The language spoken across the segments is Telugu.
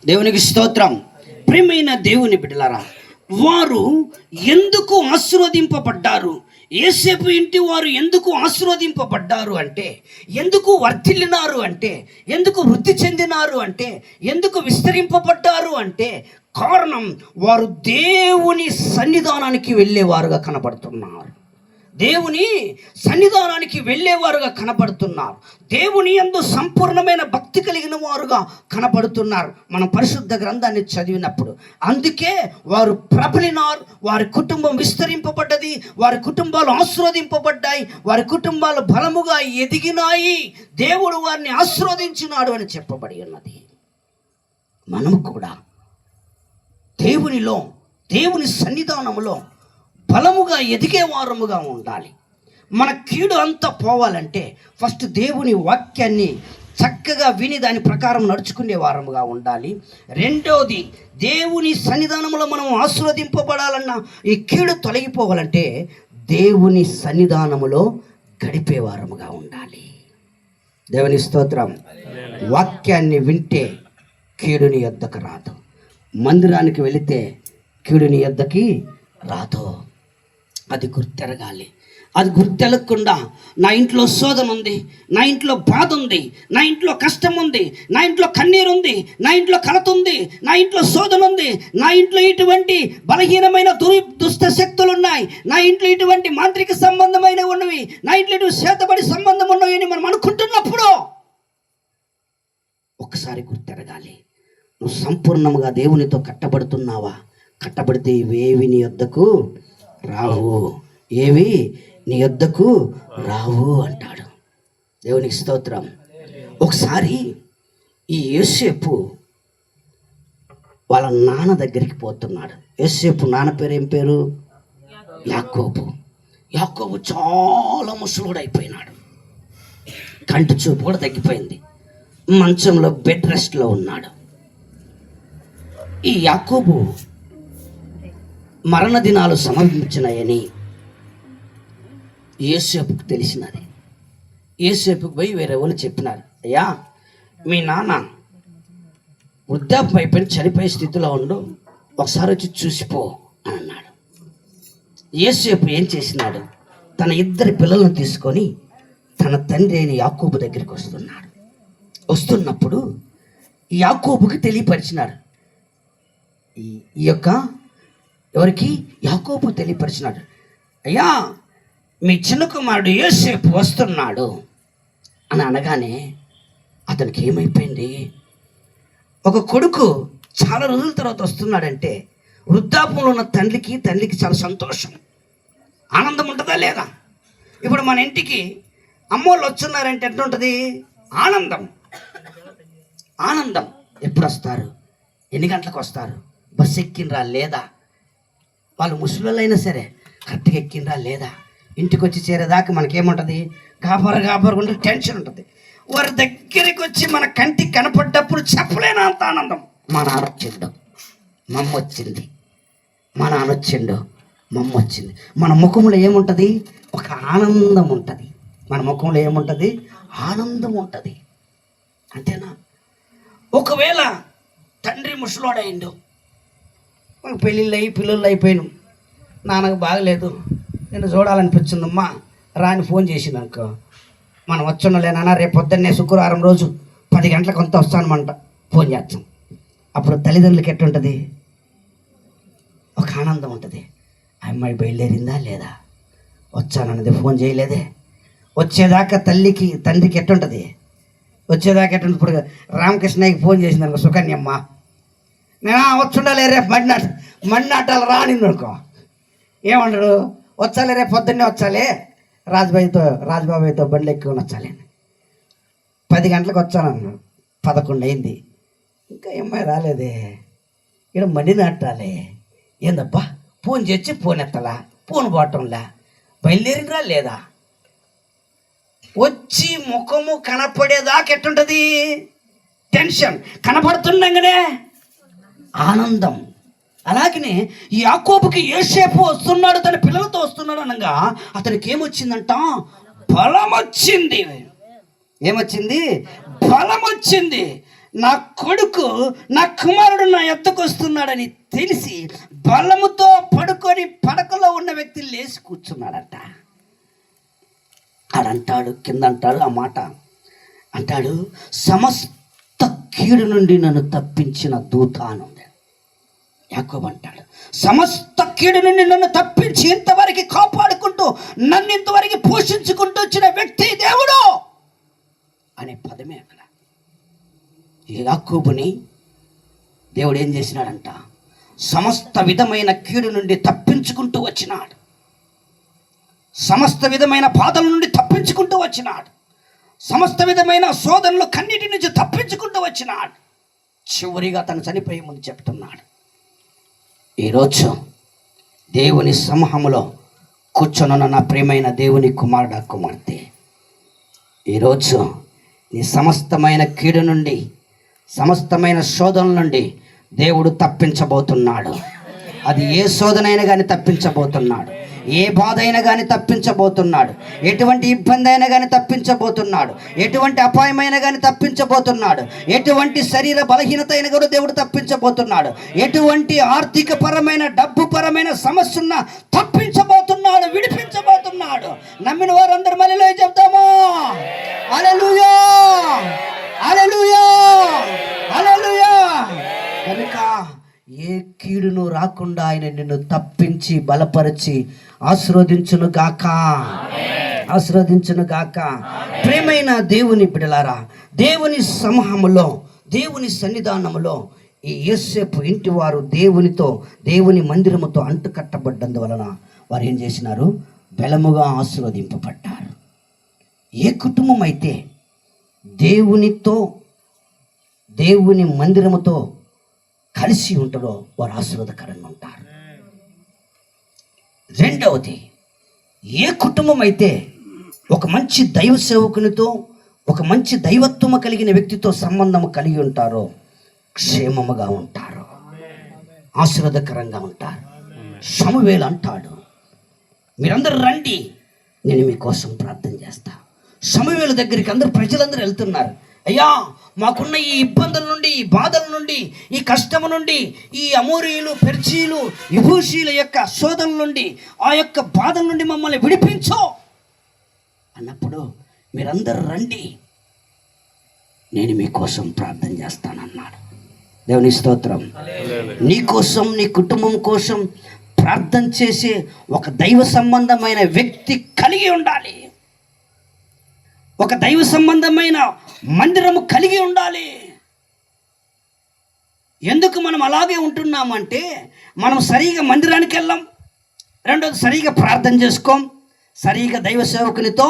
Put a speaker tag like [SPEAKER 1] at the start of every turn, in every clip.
[SPEAKER 1] దేవునికి స్తోత్రం. ప్రియమైన దేవుని బిడ్డలారా, వారు ఎందుకు ఆశీర్వదింపబడ్డారు? యోసేపు ఇంటి వారు ఎందుకు ఆశీర్వదింపబడ్డారు అంటే, ఎందుకు వర్ధిల్లినారు అంటే, ఎందుకు వృద్ధి చెందినారు అంటే, ఎందుకు విస్తరింపబడ్డారు అంటే కారణం వారు దేవుని సన్నిధానానికి వెళ్ళేవారుగా కనబడుతున్నారు. దేవుని సన్నిధానానికి వెళ్ళేవారుగా కనపడుతున్నారు. దేవుని యందు సంపూర్ణమైన భక్తి కలిగిన వారుగా కనపడుతున్నారు మనం పరిశుద్ధ గ్రంథాన్ని చదివినప్పుడు. అందుకే వారు ప్రబలినారు, వారి కుటుంబం విస్తరింపబడ్డది, వారి కుటుంబాలు ఆశీర్వదింపబడ్డాయి, వారి కుటుంబాలు బలముగా ఎదిగినాయి. దేవుడు వారిని ఆశీర్వదించినాడు అని చెప్పబడి ఉన్నది. మనము కూడా దేవుని సన్నిధానములో బలముగా ఎదిగే వారముగా ఉండాలి. మన కీడు అంతా పోవాలంటే ఫస్ట్ దేవుని వాక్యాన్ని చక్కగా విని దాని ప్రకారం నడుచుకునే వారముగా ఉండాలి. రెండవది, దేవుని సన్నిధానంలో మనం ఆశీర్వదింపబడాలన్నా ఈ కీడు తొలగిపోవాలంటే దేవుని సన్నిధానములో గడిపే వారముగా ఉండాలి. దేవుని స్తోత్రం. వాక్యాన్ని వింటే కీడుని యొద్దకు రాదు. మందిరానికి వెళితే కీడుని యొద్దకి రాదు. అది గుర్తెరగాలి. అది గుర్తెరగకుండా నా ఇంట్లో శోధన ఉంది, నా ఇంట్లో బాధ ఉంది, నా ఇంట్లో కష్టం ఉంది, నా ఇంట్లో కన్నీరు ఉంది, నా ఇంట్లో కలత ఉంది, నా ఇంట్లో శోధన ఉంది, నా ఇంట్లో ఇటువంటి బలహీనమైన దుష్ట శక్తులు ఉన్నాయి, నా ఇంట్లో ఇటువంటి మాంత్రిక సంబంధమైన ఉన్నవి, నా ఇంట్లో ఇటువంటి చేతబడి సంబంధం ఉన్నవి అని మనం అనుకుంటున్నప్పుడు ఒక్కసారి గుర్తెరగాలి. నువ్వు సంపూర్ణంగా దేవునితో కట్టబడుతున్నావా? కట్టబడితే ఇవేవి నీ యొద్దకు రావు, ఏవి నీ యొద్దకు రావు అంటాడు. దేవునికి స్తోత్రం. ఒకసారి ఈ యోసేపు వాళ్ళ నాన్న దగ్గరికి పోతున్నాడు. యోసేపు నాన్న పేరు ఏం పేరు? యాకోబు. యాకోబు చాలా ముసలుడు అయిపోయినాడు. కంటి చూపు కూడా తగ్గిపోయింది. మంచంలో బెడ్ రెస్ట్లో ఉన్నాడు. ఈ యాకోబు మరణ దినాలు సమర్పించినాయని యోసేపుకు తెలిసినది. యోసేపుకు పోయి వేరే వాళ్ళు చెప్పినారు, అయ్యా మీ నాన్న వృద్ధాప్యం అయిపోయి చనిపోయే స్థితిలో ఉండు, ఒకసారి వచ్చి చూసిపో అని అన్నాడు. యోసేపు ఏం చేసినాడు? తన ఇద్దరి పిల్లలను తీసుకొని తన తండ్రి అయిన యాకోబు దగ్గరికి వస్తున్నాడు. వస్తున్నప్పుడు యాకోబుకి తెలియపరిచినాడు. ఈ యొక్క ఎవరికి? యాకోబు తెలియపరిచినాడు, అయ్యా మీ చిన్న కుమారుడు యోసేపు వస్తున్నాడు అని అనగానే అతనికి ఏమైపోయింది? ఒక కొడుకు చాలా రోజుల తర్వాత వస్తున్నాడంటే వృద్ధాపంలో ఉన్న తండ్రికి చాలా సంతోషం, ఆనందం ఉంటుందా లేదా? ఇప్పుడు మన ఇంటికి అమ్మోళ్ళు వస్తున్నారంటే ఎట్లుంటుంది? ఆనందం. ఎప్పుడు వస్తారు? ఎన్ని గంటలకు వస్తారు? బస్సు ఎక్కినరా లేదా? వాళ్ళు ముసలిళ్ళైనా సరే కరెక్ట్గా ఎక్కినరా లేదా? ఇంటికి వచ్చి చేరేదాకా మనకేముంటుంది? గాబరగా ఉంటే టెన్షన్ ఉంటుంది. వారి దగ్గరికి వచ్చి మన కంటికి కనపడ్డప్పుడు చెప్పలేనంత ఆనందం. మా నాన్న వచ్చిండు, మమ్మ వచ్చింది, మా నాన్న వచ్చిండు, మమ్మ వచ్చింది. మన ముఖంలో ఏముంటుంది? ఒక ఆనందం ఉంటుంది. మన ముఖంలో ఏముంటుంది? ఆనందం ఉంటుంది. అంతేనా? ఒకవేళ తండ్రి ముసలోడైండు, పెళ్ళిళ్ళు అయ్యి పిల్లలు అయిపోయాను, నాన్నకు బాగలేదు, నేను చూడాలనిపించిందమ్మా రాని ఫోన్ చేసిందనుకో, మనం వచ్చుండలేనా రేపు పొద్దున్నే శుక్రవారం రోజు 10 గంటలకు అంతా వస్తానమంట ఫోన్ చేస్తాం. అప్పుడు తల్లిదండ్రులకి ఎట్టుంటుంది? ఒక ఆనందం ఉంటుంది. ఆ అమ్మాయి బయలుదేరిందా లేదా, వచ్చానన్నది ఫోన్ చేయలేదే. వచ్చేదాకా తండ్రికి ఎట్టుంటుంది? వచ్చేదాకా ఎట్టుంటుంది? ఇప్పుడు రామకృష్ణయ్యకి ఫోన్ చేసిందనుకో సుకన్యమ్మ, నేను వచ్చుండాలి రేపు మడినాటాలు రానిందనుకో, ఏమంటాడు? వచ్చాలి రేపు పొద్దున్నే వచ్చాలి, రాజబాబుతో బండ్లు ఎక్కువని వచ్చాలి. 10 గంటలకు వచ్చానన్నాడు, 11 అయింది, ఇంకా అమ్మాయి రాలేదే, ఇక్కడ మడినాటాలే. ఏందబ్బా ఫోన్ చేసి ఫోన్ ఎత్తలా, ఫోన్ పోవటంలా, బయలుదేరినరా లేదా? వచ్చి ముఖము కనపడేదాకా ఎట్టుంటుంది? టెన్షన్. కనపడుతుండగానే ఆనందం. అలాగనే ఈ యాకోబుకి యోసేపు వస్తున్నాడు, తన పిల్లలతో వస్తున్నాడు అనగా అతనికి ఏమొచ్చిందంట? బలం వచ్చింది. ఏమొచ్చింది? బలం వచ్చింది. నా కొడుకు, నా కుమారుడు నా ఎద్దకు వస్తున్నాడని తెలిసి బలముతో పడుకొని పడకలో ఉన్న వ్యక్తి లేచి కూర్చున్నాడట. ఆడంటాడు, కింద అంటాడు ఆ మాట అంటాడు, సమస్త కీడు నుండి నన్ను తప్పించిన దూత అని ఉంది. యాకోబు అంటాడు, సమస్త కీడు నుండి నన్ను తప్పించి ఇంతవరకు కాపాడుకుంటూ నన్ను ఇంతవరకు పోషించుకుంటూ వచ్చిన వ్యక్తి దేవుడు అనే పదమే అక్కడ. ఈ యాకోబుని దేవుడు ఏం చేసినాడంట, సమస్త విధమైన కీడు నుండి తప్పించుకుంటూ వచ్చినాడు, సమస్త విధమైన బాధల నుండి తప్పించుకుంటూ వచ్చినాడు, సమస్త విధమైన శోధనలు కన్నిటి నుంచి తప్పించుకుంటూ వచ్చినాడు. చివరిగా తను చనిపోయే ముందు చెప్తున్నాడు, ఈరోజు దేవుని సమూహంలో కూర్చొనున్న నా ప్రియమైన దేవుని కుమారుడా కుమార్తె, ఈరోజు నీ సమస్తమైన కీడు నుండి, సమస్తమైన శోధనల నుండి దేవుడు తప్పించబోతున్నాడు. అది ఏ శోధనైనా కానీ తప్పించబోతున్నాడు, ఏ బాధ అయినా కానీ తప్పించబోతున్నాడు, ఎటువంటి ఇబ్బంది అయినా కానీ తప్పించబోతున్నాడు, ఎటువంటి అపాయమైనా కానీ తప్పించబోతున్నాడు, ఎటువంటి శరీర బలహీనత అయినా కూడా దేవుడు తప్పించబోతున్నాడు, ఎటువంటి ఆర్థిక పరమైన డబ్బు పరమైన సమస్య ఉన్నా తప్పించబోతున్నాడు, విడిపించబోతున్నాడు. నమ్మిన వారందరూ మళ్ళీ చెప్తామా హల్లెలూయా, హల్లెలూయా, హల్లెలూయా. కనుక ఏ కీడును రాకుండా ఆయన నిన్ను తప్పించి బలపరిచి ఆశీర్వదించును గాక, ఆశీర్వదించును గాక. ప్రేమైన దేవుని బిడ్డలారా, దేవుని సమూహములో, దేవుని సన్నిధానములో ఈ యోసేపు ఇంటి వారు దేవునితో, దేవుని మందిరముతో అంటుకట్టబడ్డందువలన వారు ఏం చేసినారు, బలముగా ఆశీర్వదింపబడ్డారు. ఏ కుటుంబం అయితే దేవునితో, దేవుని మందిరముతో కలిసి ఉంటారో వారు ఆశీర్వాదకరంగా ఉంటారు. రెండవది, ఏ కుటుంబం అయితే ఒక మంచి దైవ సేవకునితో, ఒక మంచి దైవత్వము కలిగిన వ్యక్తితో సంబంధం కలిగి ఉంటారో క్షేమముగా ఉంటారు, ఆశీర్వాదకరంగా ఉంటారు. సమూయేలు అంటాడు, మీరందరూ రండి, నేను మీకోసం ప్రార్థన చేస్తా. సమూయేలు దగ్గరికి అందరూ ప్రజలందరూ వెళ్తున్నారు. అయ్యా, మాకున్న ఈ ఇబ్బందుల నుండి, ఈ బాధల నుండి, ఈ కష్టము నుండి, ఈ అమోరీయులు, పెర్చీలు, యెబూసీల యొక్క శోధన నుండి, ఆ యొక్క బాధల నుండి మమ్మల్ని విడిపించు అన్నప్పుడు మీరందరూ రండి, నేను మీకోసం ప్రార్థన చేస్తానన్నాడు. దేవుని స్తోత్రం. నీ కోసం, నీ కుటుంబం కోసం ప్రార్థన చేసే ఒక దైవ సంబంధమైన వ్యక్తి కలిగి ఉండాలి, ఒక దైవ సంబంధమైన మందిరము కలిగి ఉండాలి. ఎందుకు మనం అలాగే ఉంటున్నామంటే, మనం సరిగా మందిరానికి వెళ్ళాం, రెండోది సరిగా ప్రార్థన చేసుకోం, సరిగా దైవ సేవకునితో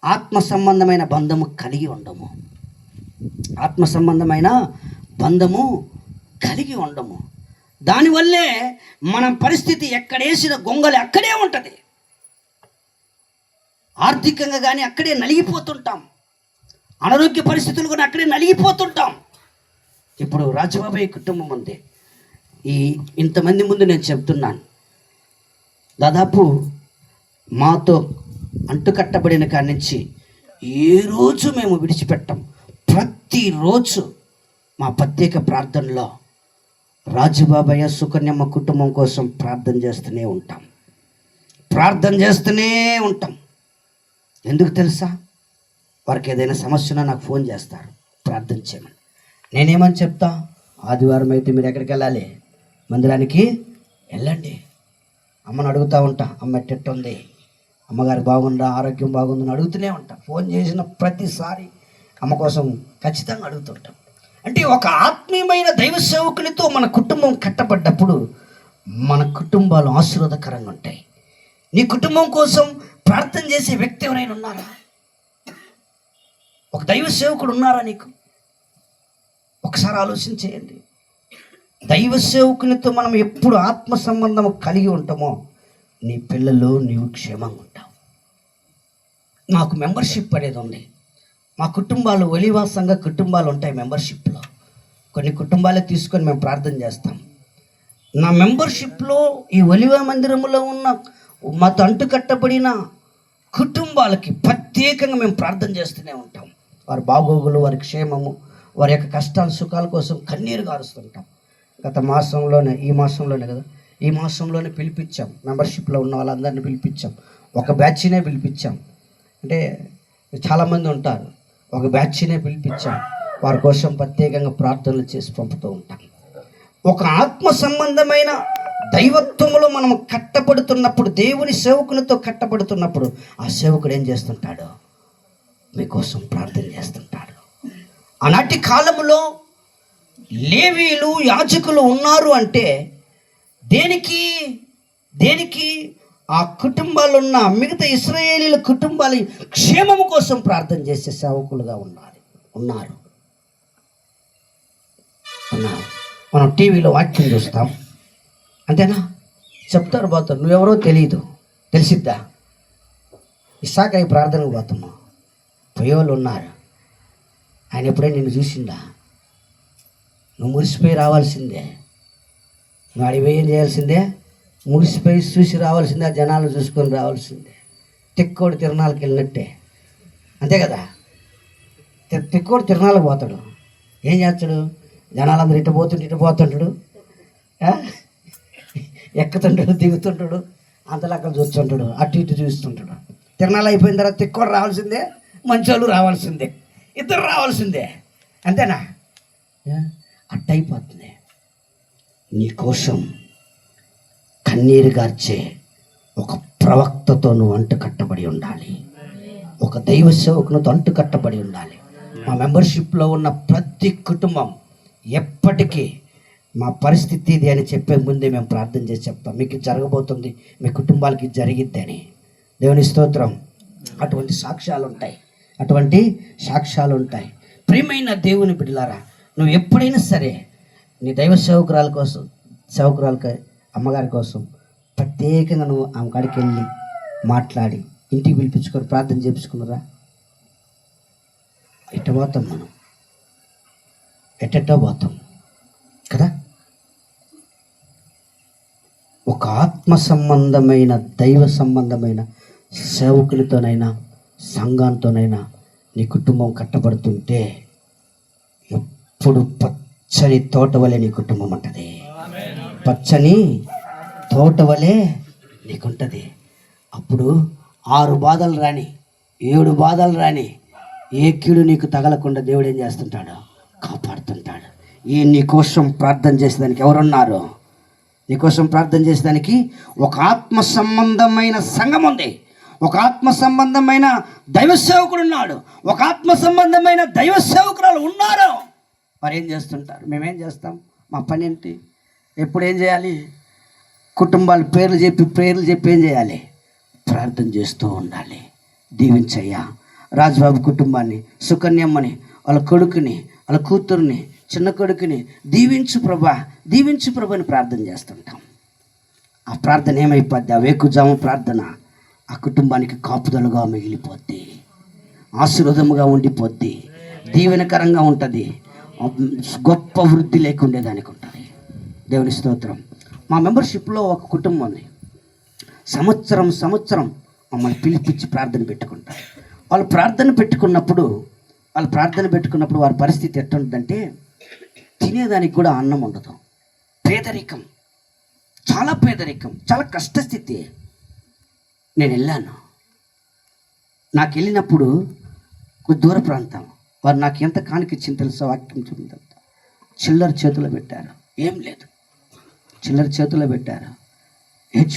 [SPEAKER 1] ఆత్మ సంబంధమైన బంధము కలిగి ఉండము, ఆత్మ సంబంధమైన బంధము కలిగి ఉండము. దానివల్లే మన పరిస్థితి ఎక్కడేసిన గొంగలి అక్కడే ఉంటుంది, ఆర్థికంగా కానీ అక్కడే నలిగిపోతుంటాం, అనారోగ్య పరిస్థితులు కూడా అక్కడే నలిగిపోతుంటాం. ఇప్పుడు రాజబాబాయ్ కుటుంబం ఉంది, ఇంతమంది ముందు నేను చెప్తున్నాను, దాదాపు మాతో అంటుకట్టబడిన కాడి నుంచి ఏ రోజు మేము విడిచిపెట్టాం. ప్రతిరోజు మా ప్రత్యేక ప్రార్థనలో రాజుబాబయ్య, సుకన్యమ్మ కుటుంబం కోసం ప్రార్థన చేస్తూనే ఉంటాం, ప్రార్థన చేస్తూనే ఉంటాం. ఎందుకు తెలుసా, వారికి ఏదైనా సమస్య ఉన్నా నాకు ఫోన్ చేస్తారు, ప్రార్థన చేయమని. నేనేమని చెప్తా, ఆదివారం అయితే మీరు ఎక్కడికి వెళ్ళాలి, మందిరానికి వెళ్ళండి. అమ్మని అడుగుతూ ఉంటా, అమ్మ ఎట్టెట్టుంది, అమ్మగారు బాగుందా, ఆరోగ్యం బాగుందని అడుగుతూనే ఉంటాం. ఫోన్ చేసిన ప్రతిసారి అమ్మ కోసం ఖచ్చితంగా అడుగుతుంటాం. అంటే ఒక ఆత్మీయమైన దైవ సేవకునితో మన కుటుంబం కట్టబడ్డప్పుడు మన కుటుంబాలు ఆశీర్వాదకరంగా ఉంటాయి. నీ కుటుంబం కోసం ప్రార్థన చేసే వ్యక్తి ఎవరైనా ఉన్నారా? ఒక దైవ సేవకుడు ఉన్నారా నీకు? ఒకసారి ఆలోచన చేయండి. దైవ సేవకునితో మనం ఎప్పుడు ఆత్మ సంబంధం కలిగి ఉంటామో నీ పిల్లలు, నీవు క్షేమంగా ఉంటావు. నాకు మెంబర్షిప్ అనేది ఉంది. మా కుటుంబాలు ఒలివా సంఘ కుటుంబాలు ఉంటాయి. మెంబర్షిప్లో కొన్ని కుటుంబాలే తీసుకొని మేము ప్రార్థన చేస్తాం. నా మెంబర్షిప్లో ఈ ఒలివా మందిరంలో ఉన్న మాతో అంటుకట్టబడిన కుటుంబాలకి ప్రత్యేకంగా మేము ప్రార్థన చేస్తూనే ఉంటాం. వారి బాగోగులు, వారి క్షేమము, వారి యొక్క కష్టాల సుఖాల కోసం కన్నీరు గారుస్తుంటాం. గత మాసంలోనే, ఈ మాసంలోనే కదా, ఈ మాసంలోనే పిలిపించాం. మెంబర్షిప్లో ఉన్న వాళ్ళందరినీ పిలిపించాం. ఒక బ్యాచ్నే పిలిపించాం. అంటే చాలామంది ఉంటారు, ఒక బ్యాచ్నే పిలిపించాం. వారి కోసం ప్రత్యేకంగా ప్రార్థనలు చేసి పంపుతూ ఉంటాం. ఒక ఆత్మ సంబంధమైన దైవత్వములో మనం కట్టబడుతున్నప్పుడు, దేవుని సేవకులతో కట్టబడుతున్నప్పుడు, ఆ సేవకుడు ఏం చేస్తుంటాడు? మీకోసం ప్రార్థన చేస్తుంటాడు. ఆనాటి కాలంలో లేవీయులు, యాజకులు ఉన్నారు అంటే దేనికి ఆ కుటుంబాలు ఉన్న మిగతా ఇశ్రాయేలీల కుటుంబాల క్షేమము కోసం ప్రార్థన చేసే సేవకులుగా ఉన్నారు. మనం టీవీలో వాక్యం చూస్తాం, అంతేనా? చెప్తారు, పోతారు, నువ్వెవరో తెలిసిద్దా? ఇస్సాకాయ ప్రార్థనకు పోతాము, పోయేవాళ్ళు ఉన్నారు. ఆయన ఎప్పుడే నిన్ను చూసిందా? నువ్వు మురిసిపోయి రావాల్సిందే. నువ్వు అడిగిపోయి ఏం చేయాల్సిందే? మురిసిపోయి చూసి రావాల్సిందే, జనాలు చూసుకొని రావాల్సిందే. తిక్కోడు తిరణాలకు వెళ్ళినట్టే, అంతే కదా? తిక్కోడు తిరణాలకు పోతాడు, ఏం చేస్తాడు? జనాలందరూ ఇటు పోతుంటాడు, ఎక్కుతుంటాడు, దిగుతుంటాడు, అంతలక్కడ చూస్తుంటాడు, అటు ఇటు చూస్తుంటాడు. తిరణాలు అయిపోయిన తర్వాత తిక్కోడు రావాల్సిందే, మంచోళ్ళు రావాల్సిందే, ఇద్దరు రావాల్సిందే, అంతేనా? అట్టయిపోతుంది. నీ కోసం కన్నీరు గార్చే ఒక ప్రవక్తతో నువ్వు అంటు కట్టబడి ఉండాలి. ఒక దైవ సేవకునితో అంటు కట్టబడి ఉండాలి. మా మెంబర్షిప్లో ఉన్న ప్రతి కుటుంబం ఎప్పటికీ మా పరిస్థితి ఇది అని చెప్పే ముందే మేము ప్రార్థన చేసి చెప్తాం, మీకు జరగబోతుంది, మీ కుటుంబాలకి జరిగిద్ది అని. దేవుని స్తోత్రం. అటువంటి సాక్ష్యాలు ఉంటాయి. ప్రియమైన దేవుని బిడ్డలారా, నువ్వు ఎప్పుడైనా సరే నీ దైవ సేవకురాలకి అమ్మగారి కోసం ప్రత్యేకంగా నువ్వు ఆమె కాడికి వెళ్ళి మాట్లాడి ఇంటికి పిలిపించుకొని ప్రార్థన చేపించుకున్నారా? ఎట్ట పోతాం మనం, ఎట్టెట్టో పోతాం కదా. ఒక ఆత్మ సంబంధమైన, దైవ సంబంధమైన సేవకులతోనైనా సంఘంతోనైనా నీ కుటుంబం కట్టబడుతుంటే ఎప్పుడు పచ్చని తోట వలె నీ కుటుంబం ఉంటుంది. పచ్చని తోట వలె నీకుంటుంది. అప్పుడు 6 బాధలు రాని, 7 బాధలు రాని, ఏ కీడు నీకు తగలకుండా దేవుడు ఏం చేస్తుంటాడు? కాపాడుతుంటాడు. నీ కోసం ప్రార్థన చేసేదానికి ఎవరున్నారు? నీకోసం ప్రార్థన చేసేదానికి ఒక ఆత్మ సంబంధమైన సంఘం ఉంది, ఒక ఆత్మ సంబంధమైన దైవ సేవకుడు ఉన్నాడు, ఒక ఆత్మ సంబంధమైన దైవ సేవకురాలు ఉన్నారు. మరి ఏం చేస్తుంటారు? మేమేం చేస్తాం? మా పని ఏంటి? ఎప్పుడు ఏం చేయాలి? కుటుంబాల పేర్లు చెప్పి ఏం చేయాలి? ప్రార్థన చేస్తూ ఉండాలి. దీవించయ్యా రాజుబాబు కుటుంబాన్ని, సుకన్యమ్మని, వాళ్ళ కొడుకుని, వాళ్ళ కూతుర్ని, చిన్న కొడుకుని దీవించు ప్రభా అని ప్రార్థన చేస్తుంటాం. ఆ ప్రార్థన ఏమైపోద్ది? ఆ వేకుజాము ప్రార్థన ఆ కుటుంబానికి కాపుదలుగా మిగిలిపోద్ది, ఆశీర్వాదముగా ఉండిపోద్ది, దీవెనకరంగా ఉంటుంది, గొప్ప వృద్ధి లేకుండేదానికి ఉంటుంది. దేవుని స్తోత్రం. మా మెంబర్షిప్లో ఒక కుటుంబం ఉంది. సంవత్సరం మమ్మల్ని పిలిపించి ప్రార్థన పెట్టుకుంటారు. వాళ్ళు ప్రార్థన పెట్టుకున్నప్పుడు వారి పరిస్థితి ఎట్టుంటుందంటే తినేదానికి కూడా అన్నం ఉండదు. పేదరికం, చాలా కష్టస్థితి. నేను వెళ్ళాను. నాకు వెళ్ళినప్పుడు దూర ప్రాంతం, వారు నాకు ఎంత కానికిచ్చింది తెలుసా? వాక్యం చూడండి. చిల్లర చేతిలో పెట్టారు, ఏం లేదు, చిల్లర చేతిలో పెట్టారు.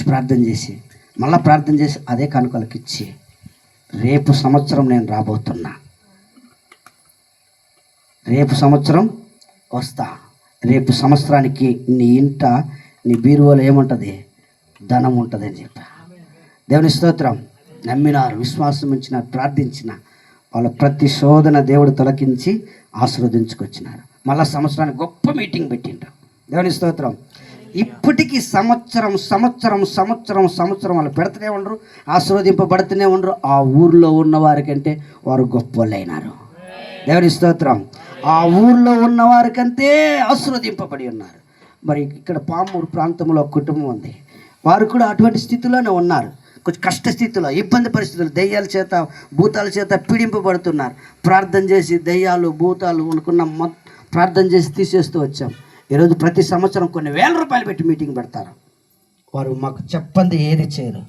[SPEAKER 1] ప్రార్థన చేసి మళ్ళీ ప్రార్థన చేసి అదే కానుకలకు ఇచ్చి, రేపు సంవత్సరం నేను రాబోతున్నా, రేపు సంవత్సరం వస్తా, రేపు సంవత్సరానికి నీ ఇంట, నీ బీరువాలో ఏముంటుంది? ధనం ఉంటుంది అని చెప్పా. దేవుని స్తోత్రం. నమ్మినారు, విశ్వాసం ఉంచినారు, ప్రార్థించిన వాళ్ళ ప్రతి శోధన దేవుడు తొలగించి ఆశీర్వదించుకొచ్చినారు. మళ్ళీ సంవత్సరానికి గొప్ప మీటింగ్ పెట్టిండ్రు. దేవుని స్తోత్రం. ఇప్పటికీ సంవత్సరం వాళ్ళు పెడుతూనే ఉండరు, ఆశీర్వదింపబడుతూనే ఉండరు. ఆ ఊర్లో ఉన్న వారికంటే వారు గొప్ప వాళ్ళు అయినారు. దేవుని స్తోత్రం. ఆ ఊర్లో ఉన్న వారికంటే ఆశీర్వదింపబడి ఉన్నారు. మరి ఇక్కడ పామూరు ప్రాంతంలో ఒక కుటుంబం ఉంది, వారు కూడా అటువంటి స్థితిలోనే ఉన్నారు. కొంచెం కష్టస్థితిలో, ఇబ్బంది పరిస్థితులు, దెయ్యాల చేత భూతాల చేత పీడింపబడుతున్నారు. ప్రార్థన చేసి దెయ్యాలు భూతాలు అనుకున్న ప్రార్థన చేసి తీసేస్తూ వచ్చాం. ఈరోజు ప్రతి సంవత్సరం కొన్ని వేల రూపాయలు పెట్టి మీటింగ్ పెడతారు. వారు మాకు చెప్పంది ఏది చేయరు.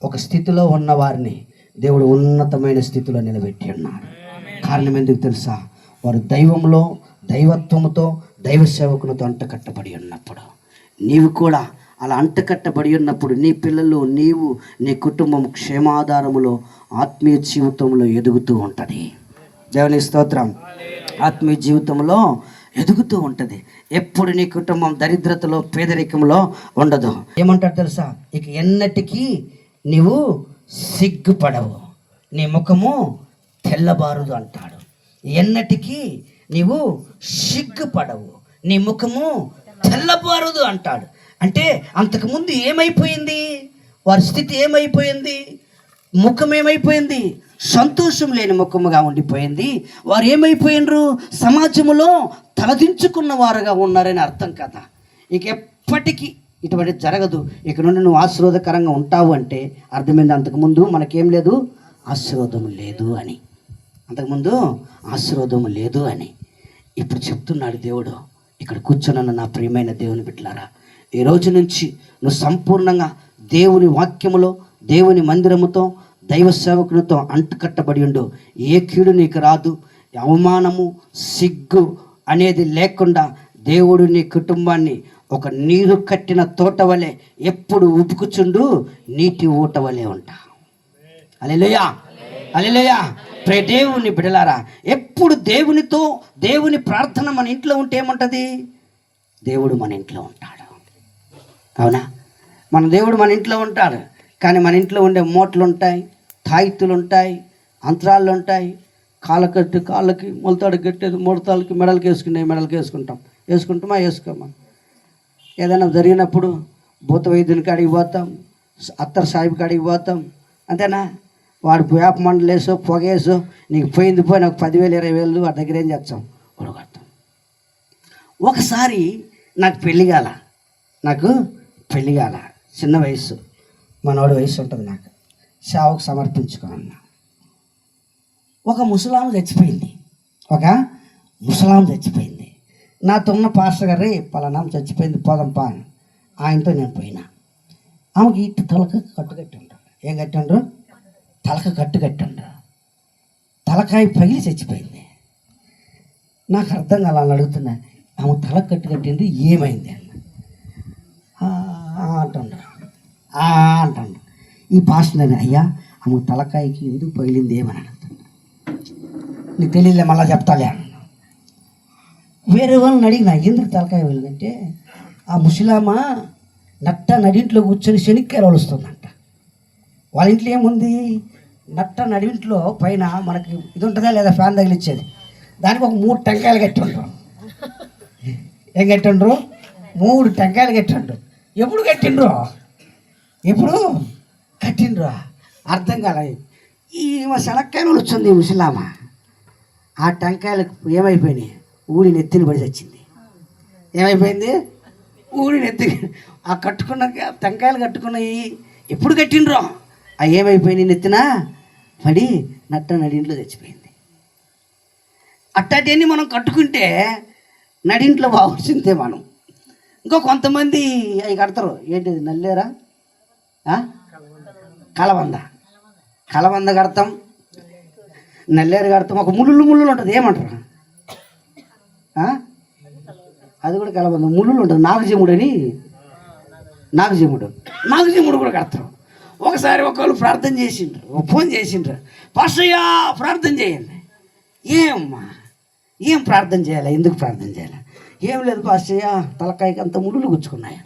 [SPEAKER 1] ఒక స్థితిలో ఉన్న వారిని దేవుడు ఉన్నతమైన స్థితిలో నిలబెట్టి ఉన్నారు. కారణం ఎందుకు తెలుసా? వారు దైవంలో, దైవత్వముతో, దైవ సేవకులతో అంటకట్టబడి ఉన్నప్పుడు. నీవు కూడా అలా అంటకట్టబడి ఉన్నప్పుడు నీ పిల్లలు, నీవు, నీ కుటుంబం క్షేమాధారములో, ఆత్మీయ జీవితంలో ఎదుగుతూ ఉంటుంది. దేవుని స్తోత్రం. ఆత్మీయ జీవితంలో ఎదుగుతూ ఉంటుంది. ఎప్పుడు నీ కుటుంబం దరిద్రతలో, పేదరికంలో ఉండదు. ఏమంటాడు తెలుసా? ఇక ఎన్నటికీ నీవు సిగ్గుపడవు, నీ ముఖము తెల్లబారుదు అంటాడు. ఎన్నటికీ నీవు సిగ్గుపడవు, నీ ముఖము తెల్లబారుదు అంటాడు. అంటే అంతకుముందు ఏమైపోయింది? వారి స్థితి ఏమైపోయింది? ముఖం ఏమైపోయింది? సంతోషం లేని ముఖముగా ఉండిపోయింది. వారు ఏమైపోయినరు? సమాజంలో తలదించుకున్న వారుగా ఉన్నారని అర్థం కదా. ఇక ఎప్పటికీ ఇటువంటి జరగదు. ఇక నుండి నువ్వు ఆశీర్వాదకరంగా ఉంటావు అంటే అర్థమైంది. అంతకుముందు మనకేం లేదు, ఆశీర్వాదం లేదు అని. అంతకుముందు ఆశీర్వాదం లేదు అని ఇప్పుడు చెప్తున్నాడు దేవుడు. ఇక్కడ కూర్చొని నా ప్రియమైన దేవుని బిడ్డలారా, ఈ రోజు నుంచి నువ్వు సంపూర్ణంగా దేవుని వాక్యములో, దేవుని మందిరముతో, దైవ సేవకునితో అంటుకట్టబడి ఉండు. ఏ కీడు నీకు రాదు. అవమానము, సిగ్గు అనేది లేకుండా దేవుడు నీ కుటుంబాన్ని ఒక నీరు కట్టిన తోట వలె ఎప్పుడు ఉపుకుచుండు, నీటి ఊట వలె ఉంటా. హల్లెలూయా, హల్లెలూయా. ప్రియ దేవుని బిడలారా, ఎప్పుడు దేవునితో, దేవుని ప్రార్థన మన ఇంట్లో ఉంటే ఏముంటుంది? దేవుడు మన ఇంట్లో ఉంటాడు. అవునా? మన దేవుడు మన ఇంట్లో ఉంటాడు. కానీ మన ఇంట్లో ఉండే మూటలు ఉంటాయి, తాయితులు ఉంటాయి, అంతరాళ్ళు ఉంటాయి. కాళ్ళకి మొలతాడు కట్టేది, ముడతాలకి మెడలకి వేసుకుంటాం. వేసుకోమా. ఏదైనా జరిగినప్పుడు భూత వైద్యుని కాడికి పోతాం, అత్తర్ సాహిబ్ కాడికి పోతాం. అంతేనా? వాడు వేప మండలు వేసో, పొగేసో, నీకు పోయింది పోయి నాకు 10,000 20,000 వాడి దగ్గర ఏం చేస్తాం? ఒడగొడతాం. ఒకసారి నాకు పెళ్ళి కాల, చిన్న వయసు, మనవాడి వయసు ఉంటుంది. నాకు సేవకు సమర్పించుకున్నా. ఒక ముసలాం చచ్చిపోయింది. నాతో ఉన్న పాస్టర్ గారు, పలానా చచ్చిపోయింది, పోదంపా అని ఆయనతో నేను పోయినా. ఆమెకి ఇటు తలక కట్టు కట్టిండ్రు. ఏం కట్టిండ్రు? తలక కట్టు కట్టిండ్రు. తలకాయ పగిలి చచ్చిపోయింది. నాకు అర్థం కాల. అని అడుగుతున్నా, ఆమె తలకు కట్టు కట్టింది, ఏమైంది అన్న అంటుండ్రు. ఈ పాస్టర్, అయ్యా ఆమె తలకాయకి ఎందుకు పగిలింది ఏమని అడుగుతున్నా. నీకు తెలియలే, మళ్ళీ చెప్తాలే అన్న. వేరే వాళ్ళని అడిగినా, ఎందుకు తలకాయ వెళ్ళిందంటే, ఆ ముసలామ నట్ట నడింట్లో కూర్చొని శనిక్కాయలు వలుస్తుందంట. వాళ్ళ ఇంట్లో ఏముంది? నట్ట నడింట్లో పైన మనకి ఇది ఉంటుందా లేదా, ఫ్యాన్ తగిలిచ్చేది, దానికి ఒక 3 టెంకాయలు కట్టిండ్రు. ఏం కట్టిండ్రు? 3 టెంకాయలు కట్టిండ్రు. ఎప్పుడు కట్టిండ్రు అర్థం కాలే. ఈ శనక్కాయలు వచ్చింది ముసలామ. ఆ టెంకాయలకు ఏమైపోయినాయి? ఊడి నెత్తిని పడి చచ్చింది. ఏమైపోయింది? ఊడి నెత్తి. ఆ కట్టుకున్న టెంకాయలు కట్టుకున్నవి ఎప్పుడు కట్టిండ్రో అవి ఏమైపోయినాయి? నెత్తిన పడి నట్ట నడింట్లో చచ్చిపోయింది. అట్టాటివన్నీ మనం కట్టుకుంటే నడింట్లో బాగుంటుందే మనం. ఇంకో కొంతమంది అవి కడతారు. ఏంటిది? నల్లేరా, కలబంద కడతాం, నల్లేరు కడతాం. ఒక ముళ్ళు ఉంటుంది, ఏమంటారు? అది కూడా కలబంద. ముళ్ళు ఉంటుంది. నాగజీముడు కూడా కడతారు. ఒకసారి ఒకళ్ళు ప్రార్థన చేసిండ్రు, ఫోన్ చేసిండ్రు, పాస్టయ్యా ప్రార్థన చేయండి. ఏం ప్రార్థన చేయాలి? ఎందుకు ప్రార్థన చేయాలి? ఏం లేదు పాస్టయ్య, తలకాయకి అంత ముళ్ళు గుచ్చుకున్నాయి.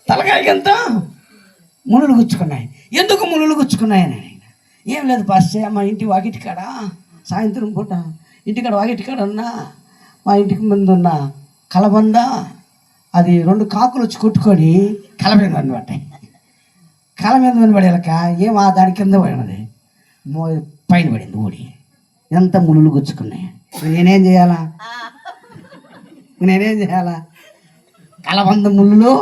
[SPEAKER 1] తలకాయకి అంతా ముళ్ళు గుచ్చుకున్నాయి. ఎందుకు ముళ్ళు గుచ్చుకున్నాయని? ఏం లేదు పాస్టయ్య, మా ఇంటి వాకిటి కాడ సాయంత్రం పూట ఇంటికాడ వాకిటి కాడ ఉన్నా, మా ఇంటికి ముందు ఉన్న కలబంద అది 2 కాకులు వచ్చి కొట్టుకొని కల మీద పడినట్టాయి. కల మీద పడేలక దాని కింద పడినది, పైన పడింది ఊడి. ఎంత ముళ్ళు గుచ్చుకున్నాయి. నేనేం చేయాలా? కలబంద ముళ్ళు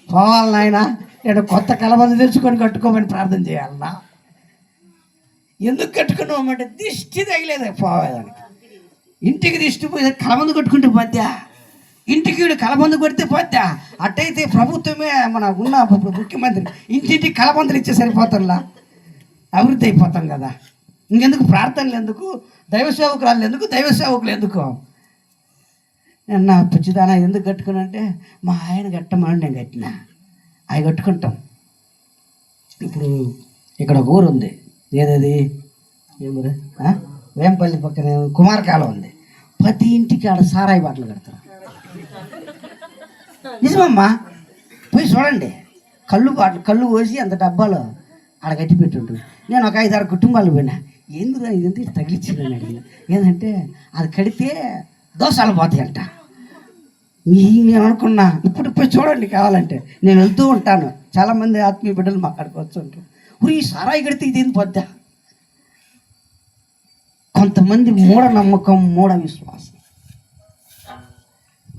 [SPEAKER 2] పోవాలి నాయన, నేను కొత్త కలబంద తెచ్చుకొని కట్టుకోమని ప్రార్థన చేయాలన్నా. ఎందుకు కట్టుకున్నామంటే దిష్టి తగిలేదు పోవేదానికి. ఇంటికి దిష్టి పోయి కలబంద కొట్టుకుంటే పోద్దా, ఇంటికి వీడు కలబంద కొడితే పోద్దా. అట్టయితే ప్రభుత్వమే మన ఉన్న ముఖ్యమంత్రి ఇంటింటికి కలబందలు ఇచ్చే సరిపోతాంలా, అభివృద్ధి అయిపోతాం కదా. ఇంకెందుకు ప్రార్థనలు ఎందుకు, దైవ సేవకురాలు ఎందుకు, దైవ సేవకులు ఎందుకు? నిన్న పుచ్చిదానా ఎందుకు కట్టుకున్నంటే మా ఆయన కట్టమని నేను కట్టినా, అవి కట్టుకుంటాం. ఇప్పుడు ఇక్కడ ఒక ఊరు ఉంది, ఏదది ఏమూరు, వేంపల్లి పక్కన కుమారకాలం ఉంది. ప్రతి ఇంటికి ఆడ సారాయి బాటలు కడతారు. నిజమమ్మా, పోయి చూడండి. కళ్ళు పోసి అంత డబ్బాలో ఆడ కట్టి పెట్టుంటారు. నేను ఒక 5-6 కుటుంబాలు పోయినా, ఎందుకు ఇదంతా తగిలిచ్చిందని అడిగిన. ఏంటంటే అది కడితే దోషాలు పోతాయంట. నేను అనుకున్నా, ఇప్పుడు పోయి చూడండి కావాలంటే. నేను వెళ్తూ ఉంటాను, చాలామంది ఆత్మీయ బిడ్డలు మాట్లాడుకు వస్తుంటారు. ఈ సారాయి కడితే ఇదేం పొద్దా. కొంతమంది మూఢనమ్మకం, మూఢ విశ్వాసం.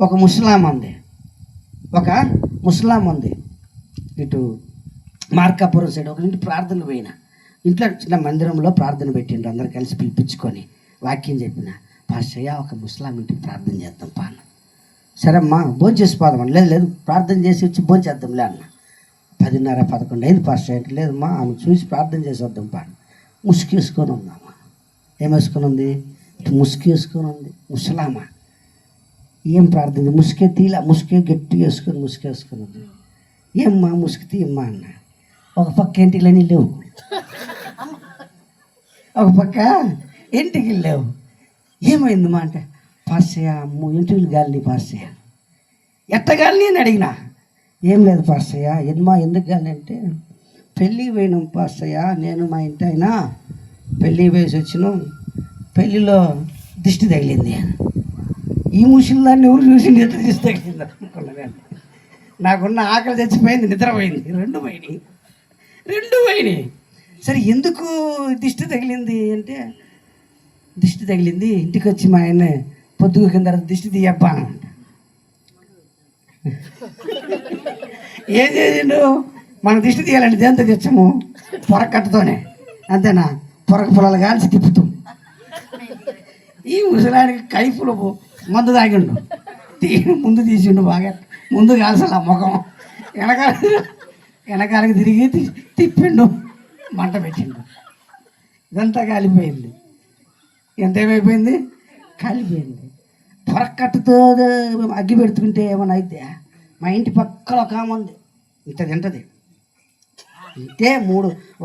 [SPEAKER 2] ఒక ముస్లాం ఉంది ఇటు మార్కాపురం సైడ్. ఒక ఇంటి ప్రార్థనలు పోయిన, ఇంట్లో చిన్న మందిరంలో ప్రార్థన పెట్టిండ్రు, అందరు కలిసి పిలిపించుకొని వాక్యం చెప్పిన. పాస్టయ్య ఒక ముస్లాం ఇంటికి ప్రార్థన చేద్దాం పాను. సరే అమ్మా భోజనం చేసిపోదామని. లేదు ప్రార్థన చేసి వచ్చి భోజనం చేద్దాంలే అన్న. 10:30-11 అయింది పాస్టర్. లేదమ్మా ఆమె చూసి ప్రార్థన చేసి వద్దాం పాను. ముసుగు వేసుకొని ఉందమ్మా. ఏం వేసుకొని ఉంది? ముసుగు వేసుకొని ఉంది. ముసలామా ఏం ప్రార్థన, ముసుగే తీలా, ముసుగే గట్టిగా వేసుకొని ముసుగేసుకొని ఉంది. ఏమ్మా ముసుగు తీయమ్మా అన్న. ఒక పక్క ఇంటికి లేవు, ఒక పక్క ఇంటికి లేవు. ఏమైందమ్మా అంటే, పాస్టయ్య ఇంటికి గాలిని పాస్టయ్య. ఎట్ట గాలిని అని అడిగినా. ఏం లేదు పాస్టయ్య. ఎందుకు గాలి అంటే, పెళ్ళికి పోయినాం పాస్టయ్య, నేను మా ఇంటి అయినా పెళ్ళికి పోయేసి వచ్చినాం, పెళ్ళిలో దిష్టి తగిలింది. ఈ ముసలిదాన్ని ఎవరు చూసి నిద్ర దిష్టి తగిలింది అనుకున్నాను. నాకున్న ఆకలి తెచ్చిపోయింది, నిద్రపోయింది, రెండు పోయినాయి. సరే ఎందుకు దిష్టి తగిలింది అంటే, దిష్టి తగిలింది ఇంటికి వచ్చి మా ఆయన పొద్దుగు కింద దిష్టి తీయబ్బానంట. ఏం చేసిండు? మనం దిష్టి తీయాలంటే దేంతో తెచ్చాము? పొరకట్టతోనే, అంతేనా? పొరక పొలాలు కాల్చి తిప్పుతాం. ఈ ముసలానికి కైపులో మందు తాగిండు, ముందు తీసిండు, బాగా ముందు కాల్సలా ముఖం, వెనకాలకి తిరిగి తిప్పిండు, మంట పెట్టిండు. ఇదంతా కాలిపోయింది. ఎంతేమైపోయింది? కాలిపోయింది. పొరకట్టుతో అగ్గి పెడుతుంటే ఏమన్నా అయితే, మా ఇంటి పక్కన ఒక ఆమె ఉంది, ఇంత తింటది. ఇంతే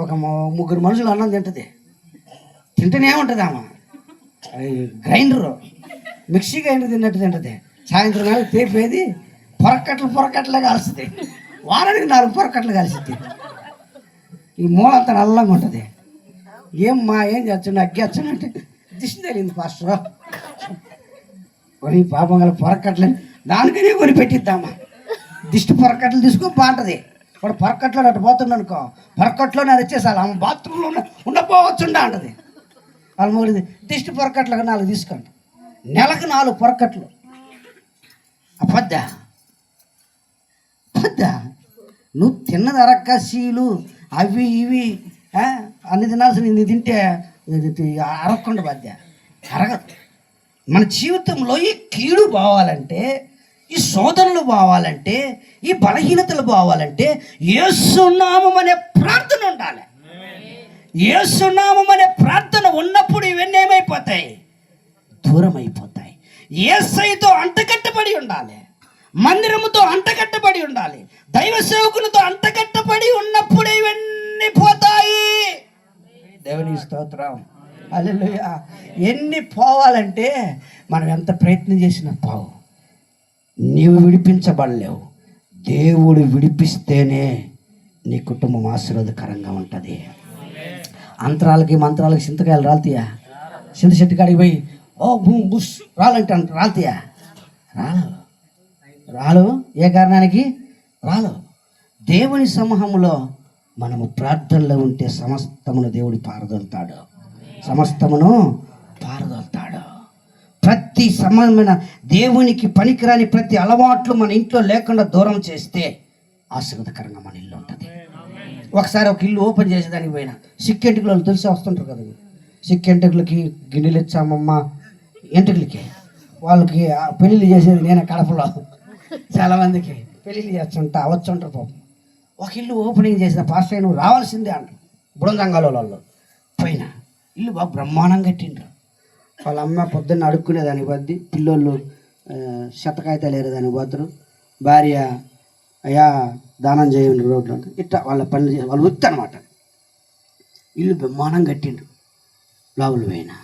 [SPEAKER 2] ఒక 3 మనుషులు అన్నం తింటూనే ఉంటుంది ఆమె. గ్రైండరు, మిక్సీ గ్రైండర్ తిన్నట్టు తింటది. సాయంత్రం కాలం తేపేది పొరకట్లు కాల్స్తుంది. వారానికి 4 పొరకట్లు కాల్చింది. ఈ మూలంతా నల్లంగా ఉంటుంది. ఏమ్మా ఏం చేస్తుండే? అగ్గి వచ్చానంటే దిష్టి తగిలింది పాస్టర్. కొని పాపం గల పొరకట్లే దానికనే కొని పెట్టిద్దామా. దిష్టి పొరకట్లు తీసుకొని బాగుంటుంది. వాడు పొరకట్లో అటు పోతుంది అనుకో, పొరకట్లో నేను వచ్చేసాను, ఆమె బాత్రూంలో ఉండపోవచ్చుండా అంటది. వాళ్ళు మూడు దిష్టి పొరకట్లకు 4 తీసుకోండి. నెలకు 4 పొరకట్లు. అబద్ధ నువ్వు తిన్నది అరక్కసీలు అవి ఇవి అన్ని తినాల్సిన ఇన్ని తింటే అరగకుండా బాధ్య అరగదు. మన జీవితంలో ఈ కీడు పోవాలంటే, ఈ శోధనలు పోవాలంటే, ఈ బలహీనతలు పోవాలంటే యేసునామం అనే ప్రార్థన ఉండాలి. యేసునామం అనే ప్రార్థన ఉన్నప్పుడు ఇవన్నీ ఏమైపోతాయి? దూరం అయిపోతాయి. యేసయ్యతో అంటకట్టబడి ఉండాలి, మందిరముతో అంటకట్టబడి ఉండాలి, దైవ సేవకులతో అంటకట్టబడి ఉన్నప్పుడు ఇవన్నీ పోతాయి. దేవుని స్తోత్రం, హల్లెలూయా. ఎన్ని పోవాలంటే మనం ఎంత ప్రయత్నం చేసినా పోవు. నీవు విడిపించబడలేవు, దేవుడు విడిపిస్తేనే నీ కుటుంబం ఆశీర్వాదకరంగా ఉంటుంది. మంత్రాలకి చింతకాయలు రాలుతాయా? చింత చెట్టు కాడికి పోయి బుష్ రాలంటే రాలుతాయా? రాలు. ఏ కారణానికి రాలు? దేవుని సమూహంలో మనము ప్రార్థనలో ఉంటే సమస్తమును దేవుడు పారదోలుతాడు. ప్రతి సమయమైన దేవునికి పనికిరాని ప్రతి అలవాట్లు మన ఇంట్లో లేకుండా దూరం చేస్తే
[SPEAKER 1] ఆశీర్వదకరంగా మన ఇల్లు ఉంటుంది. ఒకసారి ఒక ఇల్లు ఓపెన్ చేసేదానికి పోయినా సిక్కెంటుకులు వాళ్ళు తెలిసి వస్తుంటారు కదా, సిక్కెంటుకులకి గిన్నెలు ఇచ్చామమ్మ ఎంటుకులకి వాళ్ళకి పెళ్ళిళ్ళు చేసేది నేను కడపలో చాలామందికి పెళ్ళిళ్ళు చేస్తుంటా వచ్చుంటారు పాపం. ఒక ఇల్లు ఓపెనింగ్ చేసిన పాస్టర్ నువ్వు రావాల్సిందే అంటారు. బుడంగంగాలో వాళ్ళు పైన ఇల్లు బాగా బ్రహ్మాండంగా కట్టిండ్రు. వాళ్ళ అమ్మ పొద్దున్న అడుక్కునేదానికి బద్ది, పిల్లోళ్ళు శతకాయితాలు ఏరేదానికి బద్దరు, భార్య అయ్యా దానం చేయండి రోడ్లు అంటే ఇట్లా వాళ్ళ పనులు చేసి వాళ్ళు వృత్తి అనమాట. ఇల్లు బ్రహ్మాండం కట్టిండ్రు. లోపల పోయినా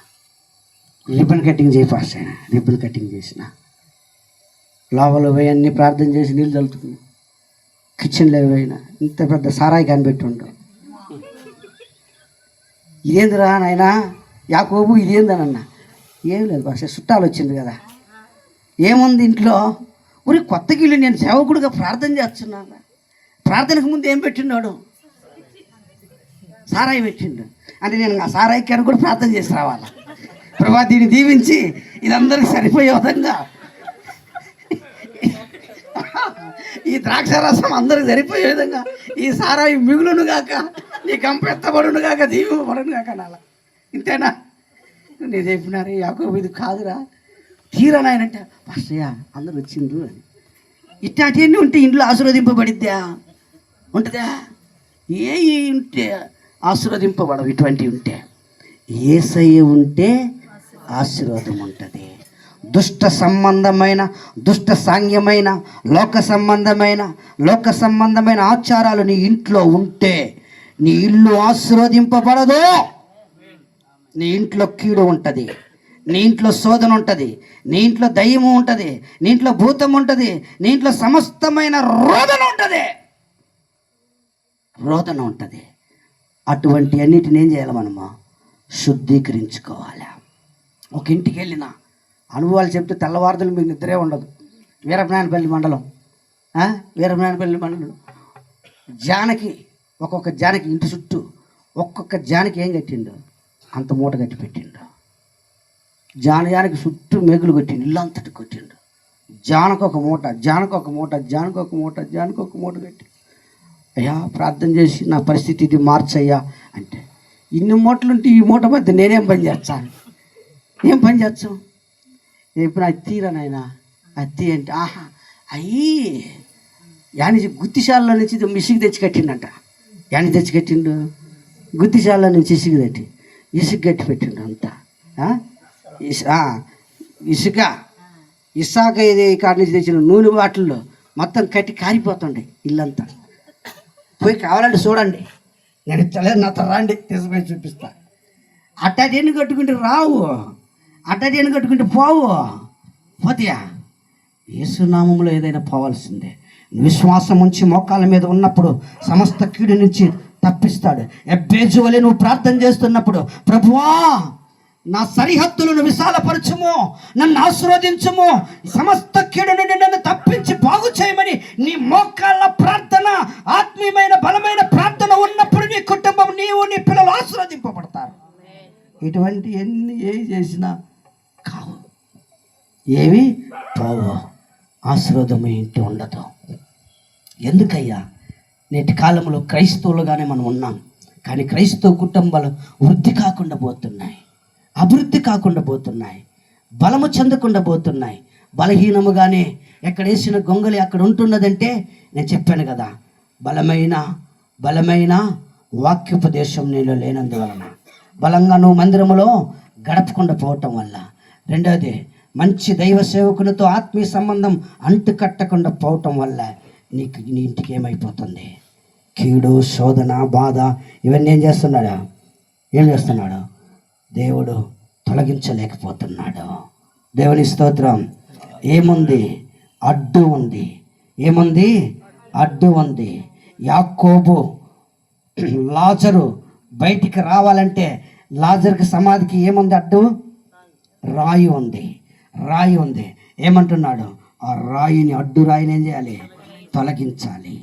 [SPEAKER 1] రిబ్బన్ కటింగ్ చేయి పాస్టర్ అయినా రిబ్బన్ కటింగ్ చేసిన లోపల పోయి అన్ని ప్రార్థన చేసి నీళ్ళు చల్లుతున్నాయి. కిచెన్లో పోయినా ఇంత పెద్ద సారాయి కనిపెట్టుండ్రు. ఇదేందిరా నాయనా యాకోబు ఇదేందనన్నా, ఏం లేదు పాస్టర్ చుట్టాలు వచ్చింది కదా, ఏముంది ఇంట్లో, ఊరి కొత్త గిల్లు నేను సేవకుడిగా ప్రార్థన చేస్తున్నాను, ప్రార్థనకు ముందు ఏం పెట్టినాడు, సారాయి పెట్టిండు అంటే నేను ఆ సారాయికి కూడా ప్రార్థన చేసి రావాలా, ప్రభా దీన్ని దీవించి ఇదందరికి సరిపోయే విధంగా ఈ ద్రాక్ష రసం అందరికి సరిపోయే విధంగా ఈ సారాయి మిగులును గాక, నీ కంపెత్తబడును గాక, దీవబడును గాక నాలా. ఇంతేనా? నేను చెప్పినారు యాకోబు ఇది కాదురా తీరా నాయనంటే ఫస్ట్యా అందరు వచ్చిండ్రు అని. ఇట్లాంటివన్నీ ఉంటే ఇంట్లో ఆశీర్వదింపబడిద్దా ఉంటుందా? ఏ ఉంటే ఆశీర్వదింపబడవు. ఇటువంటివి ఉంటే యేసయ్య ఉంటే ఆశీర్వాదం ఉంటుంది. దుష్ట సంబంధమైన దుష్ట సాంగ్యమైన లోక సంబంధమైన ఆచారాలు నీ ఇంట్లో ఉంటే నీ ఇల్లు ఆశీర్వదింపబడదు. నీ ఇంట్లో కీడు ఉంటుంది, నీ ఇంట్లో శోధన ఉంటుంది, నీ ఇంట్లో దయ్యము ఉంటుంది, నీ ఇంట్లో భూతం ఉంటుంది, నీ ఇంట్లో సమస్తమైన రోదన ఉంటుంది. అటువంటి అన్నిటిని ఏం చేయాలి మనము? శుద్ధీకరించుకోవాలి. ఒక ఇంటికి వెళ్ళిన అనుభవాలు చెప్తే తెల్లవారుదలు మీకు నిద్రే ఉండదు. వీరనాయనపల్లి మండలం జానకి ఒక్కొక్క జానకి ఇంటి చుట్టూ ఒక్కొక్క జానకి ఏం కట్టిండు? అంత మూట కట్టి పెట్టిండు. జానకి చుట్టూ మేకులు కొట్టిండు, ఇల్లు అంతటి కొట్టిండు. జానకొక మూట కట్టి అయ్యా ప్రార్థన చేసి నా పరిస్థితి ఇది మార్చయ్యా అంటే, ఇన్ని మూటలుంటే ఈ మూట మధ్య నేనేం పని చేస్తాను? ఏం పని చేస్తాం? ఇప్పుడు అత్తిరా నాయన అత్తి అంటే ఆహా అయ్యి యాని గుత్తిశాలలో నుంచి ఇసుగు తెచ్చి కట్టిండంట. యాని తెచ్చి కట్టిండు? గుత్తిశాలలో నుంచి ఇసుగు కట్టి పెట్టిండు అంతా. ఇసాక ఇది కాడి నుంచి తెచ్చిన నూనె బాటిల్లో మొత్తం కట్టి కారిపోతుండే ఇల్లంతా. పోయి కావాలంటే చూడండి, నేను ఇచ్చలేదు నాతో రండి తీసుకుపోయి చూపిస్తా. అట్టాటేని కట్టుకుంటే రావు, అట్టాటేని కట్టుకుంటే పోతాయా? యేసునామంలో ఏదైనా పోవాల్సిందే. విశ్వాసం ఉంచి మోకాళ్ళ మీద ఉన్నప్పుడు సమస్త కీడు నుంచి తప్పిస్తాడు. ఎబ్బేజు వలె నువ్వు ప్రార్థన చేస్తున్నప్పుడు, ప్రభువా నా సరిహద్దులను విశాలపరచుము, నన్ను ఆశీర్వదించుము, సమస్త కీడు నుండి నన్ను తప్పించి బాగు చేయమని నీ మోకాళ్ళ ప్రార్థన, ఆత్మీయమైన బలమైన ప్రార్థన ఉన్నప్పుడు నీ కుటుంబం, నీవు, నీ పిల్లలు ఆశీర్వదింపబడతారు. ఇటువంటి ఎన్ని ఏవి చేసినా కావు, ఏవి పోవు, ఆశీర్వాదం ఇంటి ఉండదు. ఎందుకయ్యా? నేటి కాలంలో క్రైస్తవులుగానే మనం ఉన్నాం, కానీ క్రైస్తవ కుటుంబాలు వృద్ధి కాకుండా పోతున్నాయి, అభివృద్ధి కాకుండా పోతున్నాయి, బలము చెందకుండా పోతున్నాయి. బలహీనముగానే ఎక్కడ వేసిన గొంగలి అక్కడ ఉంటున్నదంటే నేను చెప్పాను కదా, బలమైన వాక్యోపదేశం నీలో లేనందువలన, బలంగా నువ్వు మందిరములో గడపకుండా పోవటం వల్ల, రెండవది మంచి దైవ సేవకునితో ఆత్మీయ సంబంధం అంటుకట్టకుండా పోవటం వల్ల నీ ఇంటికి ఏమైపోతుంది? కీడు, శోధన, బాధ ఇవన్నీ ఏం చేస్తున్నాడు? దేవుడు తొలగించలేకపోతున్నాడు. దేవుని స్తోత్రం. ఏముంది? అడ్డు ఉంది. యాకోబు లాజరు బయటికి రావాలంటే లాజరుకి సమాధికి ఏముంది? అడ్డు రాయి ఉంది. ఏమంటున్నాడు? ఆ రాయిని, అడ్డు రాయిని ఏం చేయాలి? తొలగించాలి.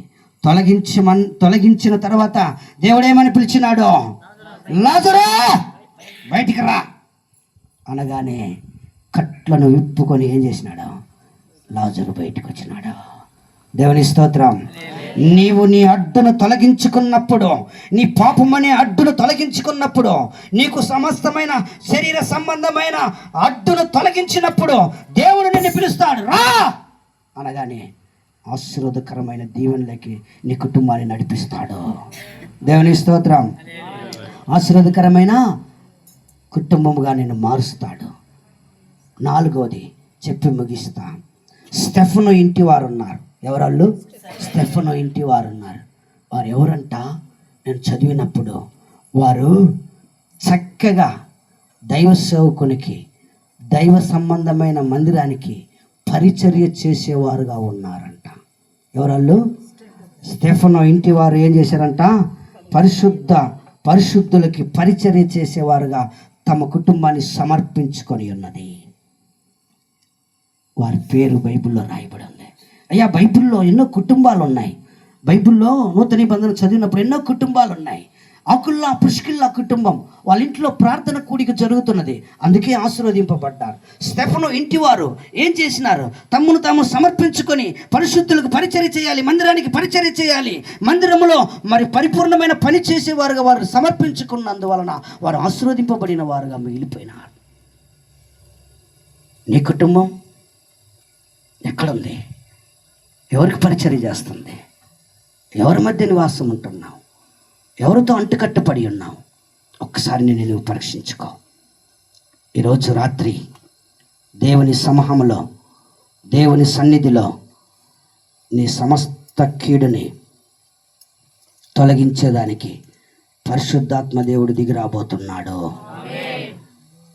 [SPEAKER 1] తొలగించిన తర్వాత దేవుడు ఏమని పిలిచినాడు? లాజరు బయటికి రా అనగానే కట్లను విప్పుకొని ఏం చేసినాడు? లాజరు బయటికి వచ్చినాడు. దేవుని స్తోత్రం. నీవు నీ అడ్డును తొలగించుకున్నప్పుడు, నీ పాపమనే అడ్డును తొలగించుకున్నప్పుడు, నీకు సమస్తమైన శరీర సంబంధమైన అడ్డును తొలగించినప్పుడు దేవుడు నిన్ను పిలుస్తాడు, రా అనగానే ఆశీర్వాదకరమైన దీవెనలకి నీ కుటుంబాన్ని నడిపిస్తాడు. దేవుని స్తోత్రం. ఆశీర్వాదకరమైన కుటుంబముగా నిన్ను మారుస్తాడు. 4వది చెప్పి ముగిస్తా. స్టెఫను ఇంటి వారు ఉన్నారు. ఎవరాళ్ళు? స్టెఫను ఇంటి వారు ఉన్నారు. వారు ఎవరంట? నేను చదివినప్పుడు వారు చక్కగా దైవ సేవకునికి, దైవ సంబంధమైన మందిరానికి పరిచర్య చేసేవారుగా ఉన్నారంట. ఎవరాళ్ళు? స్టెఫను ఇంటి వారు ఏం చేశారంట? పరిశుద్ధులకి పరిచర్య చేసేవారుగా తమ కుటుంబాన్ని సమర్పించుకొని ఉన్నది. వారి పేరు బైబిల్లో రాయబడి ఉంది. అయ్యా, బైబిల్లో ఎన్నో కుటుంబాలు ఉన్నాయి. బైబిల్లో నూతన నిబంధన చదివినప్పుడు ఎన్నో కుటుంబాలు ఉన్నాయి. ఆకుల్లా పుష్కిల్లా కుటుంబం, వాళ్ళ ఇంట్లో ప్రార్థన కూడిక జరుగుతున్నది, అందుకే ఆశీర్వదింపబడ్డారు. స్టెఫను ఇంటి వారు ఏం చేసినారు? తమను తాము సమర్పించుకొని పరిశుద్ధులకు పరిచర్య చేయాలి, మందిరానికి పరిచర్య చేయాలి, మందిరంలో మరి పరిపూర్ణమైన పని చేసేవారుగా వారు సమర్పించుకున్నందువలన వారు ఆశీర్వదింపబడిన వారుగా మిగిలిపోయినారు. నీ కుటుంబం ఎక్కడుంది? ఎవరికి పరిచర్య చేస్తుంది? ఎవరి మధ్య నివాసం ఉంటున్నావు? ఎవరితో అంటుకట్టుపడి ఉన్నావు? ఒక్కసారి నేను పరీక్షించుకో. ఈరోజు రాత్రి దేవుని సమూహంలో, దేవుని సన్నిధిలో నీ సమస్త కీడుని తొలగించేదానికి పరిశుద్ధాత్మ దేవుడు దిగి రాబోతున్నాడు.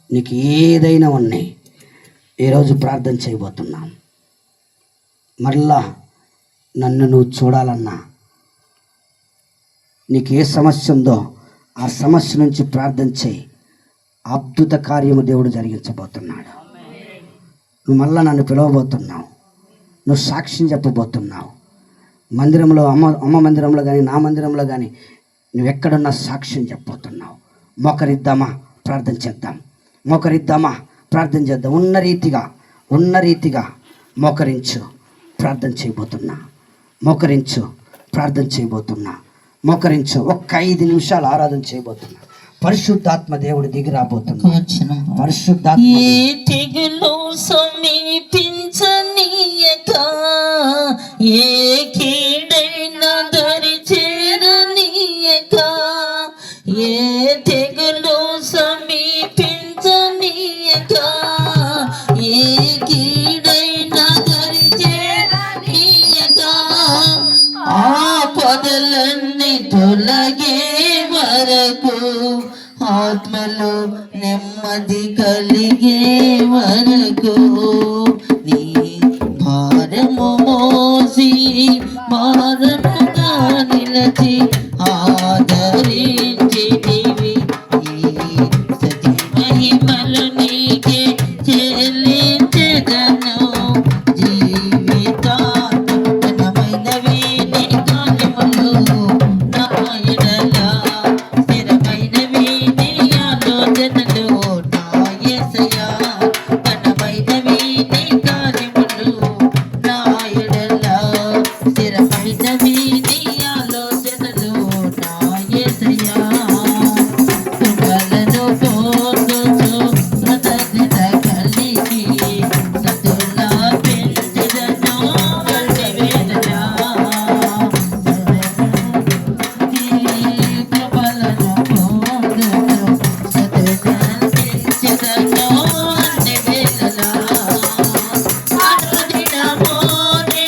[SPEAKER 1] నీకు ఏదైనా ఉన్నాయి, ఈరోజు ప్రార్థన చేయబోతున్నాం. మరలా నన్ను నువ్వు చూడాలన్నా, నీకు ఏ సమస్య ఉందో ఆ సమస్య నుంచి ప్రార్థన చేయి. అద్భుత కార్యము దేవుడు జరిగించబోతున్నాడు. నువ్వు మళ్ళా నన్ను పిలవబోతున్నావు, నువ్వు సాక్ష్యం చెప్పబోతున్నావు. మందిరంలో, అమ్మ మందిరంలో కానీ, నా మందిరంలో కానీ నువ్వు ఎక్కడున్నా సాక్ష్యం చెప్పబోతున్నావు. మోకరిద్దామా? ప్రార్థన చేద్దాం. మోకరిద్దామా? ప్రార్థన చేద్దాం. ఉన్న రీతిగా మోకరించు. ప్రార్థన చేయబోతున్నా. మోకరించు. ప్రార్థన చేయబోతున్నా. మోకరించు. ఒక్క 5 నిమిషాలు ఆరాధన చేయబోతున్నా. పరిశుద్ధాత్మ దేవుడు దిగి రాబోతున్నా. పరిశుద్ధాత్మ
[SPEAKER 3] ఏ తెగులు సమీపించనీయక, ఏ కీడైన దరి చేరనీయక, ఏ తెగులు సమీపించనీయక, ఏ కీడైన దరి చేరనీయక, ఆపదలన్నీ తొలగే వరకు, ఆత్మలో నెమ్మది కలిగే వరకు, నీ భారము మోసి భారముగా నిలచి ఆదరించితివి. ఈ సతి మహిమలు నీకే చెల్లించెదను. జీవితాత్మకమైనవి నీ కార్యములు, నా ఎడల స్థిరమైనవి నీ ఆలోచనలు. నా యేసయ్యా, ఘనమైనవి నీ కార్యములు, నా ఎడల స్థిరమైనవి నీ ఆలోచనలు. నా యేసయ్యా, కృపలను పొందుచు కృతజ్ఞత కలిగి సతులా పెంచెదను వల్లివేదనా. కృపలను పొందుచు సతులా పెంచెదను వల్లివేదనా. అనుదినము నీ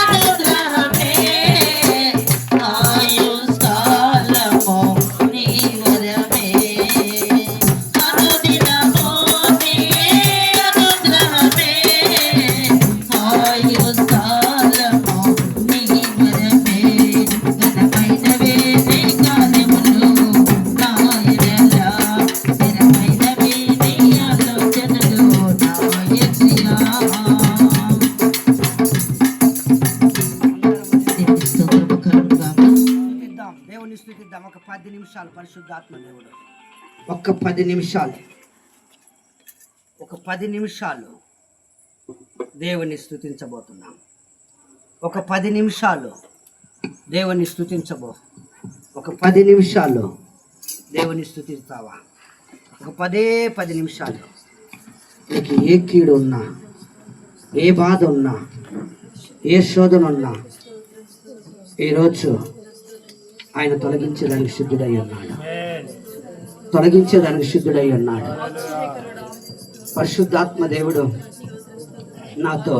[SPEAKER 3] అనుగ్రహమే, ఆయుష్కాలము నీ వరమే. అనుదినము నీ అనుగ్రహమే, ఆయుష్కాలము నీ వరమే. ఘనమైనవే నీ కార్యములు, నా ఎడల స్థిరమైనవి నీ ఆలోచనలు. నా యేసయ్యా, దేవుని స్తోత్రము కలుగుగాక.
[SPEAKER 1] స్తుతిద్దాం. దేవుని స్తుతిద్దాం. ఒక 10 నిమిషాలు. పరిశుద్ధాత్మ దేవుడు ఒక్క 10 నిమిషాలు, ఒక 10 నిమిషాలు దేవుని స్తుతించబోతున్నాం. ఒక 10 నిమిషాలు దేవుని స్తుతించబో. ఒక 10 నిమిషాలు దేవుని స్తుతిస్తావా? ఒక 10 నిమిషాలు. నీకు ఏ కీడు ఉన్నా, ఏ బాధ ఉన్నా, ఏ శోధన ఉన్నా ఈరోజు ఆయన తొలగించేదానికి సిద్ధుడై ఉన్నాడు. తొలగించేదానికి సిద్ధుడై ఉన్నాడు. పరిశుద్ధాత్మ దేవుడు నాతో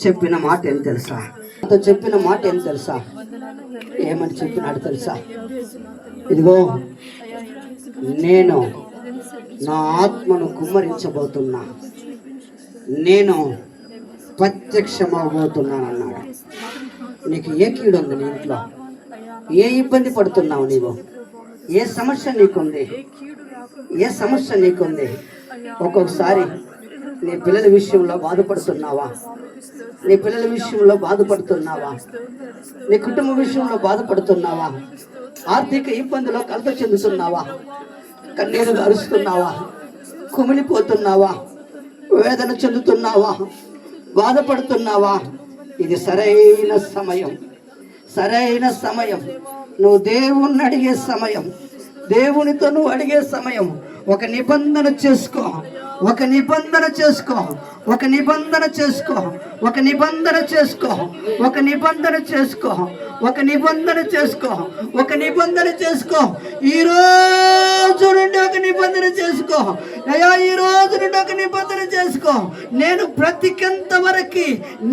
[SPEAKER 1] చెప్పిన మాట ఏం తెలుసా? నాతో చెప్పిన మాట ఏం తెలుసా? ఏమని చెప్పినాడు తెలుసా? ఇదిగో నేను నా ఆత్మను కుమ్మరించబోతున్నా, నేను ప్రత్యక్షమవబోతున్నానన్నాడు. నీకు ఏ కీడు ఉంది? నీ ఇంట్లో ఏ ఇబ్బంది పడుతున్నావు? నీవు ఏ సమస్య నీకుంది? ఏ సమస్య నీకుంది? ఒక్కొక్కసారి నీ పిల్లల విషయంలో బాధపడుతున్నావా? నీ పిల్లల విషయంలో బాధపడుతున్నావా? నీ కుటుంబ విషయంలో బాధపడుతున్నావా? ఆర్థిక ఇబ్బందులో కలత చెందుతున్నావా? కన్నీరు అరుస్తున్నావా? కుమిలిపోతున్నావా? వేదన చెందుతున్నావా? బాధపడుతున్నావా? ఇది సరైన సమయం, సరైన సమయం. నువ్వు దేవుణ్ణి అడిగే సమయం, దేవునితో నువ్వు అడిగే సమయం. ఒక నిబంధన చేసుకో, ఒక నిబంధన చేసుకో, ఒక నిబంధన చేసుకో, ఒక నిబంధన చేసుకో, ఒక నిబంధన చేసుకో, ఒక నిబంధన చేసుకో, ఒక నిబంధన చేసుకో. ఈ రోజు నుండి ఒక నిబంధన చేసుకో. అయ్యా, ఈ రోజు నుండి ఒక నిబంధన చేసుకో. నేను బ్రతికేంత వరకు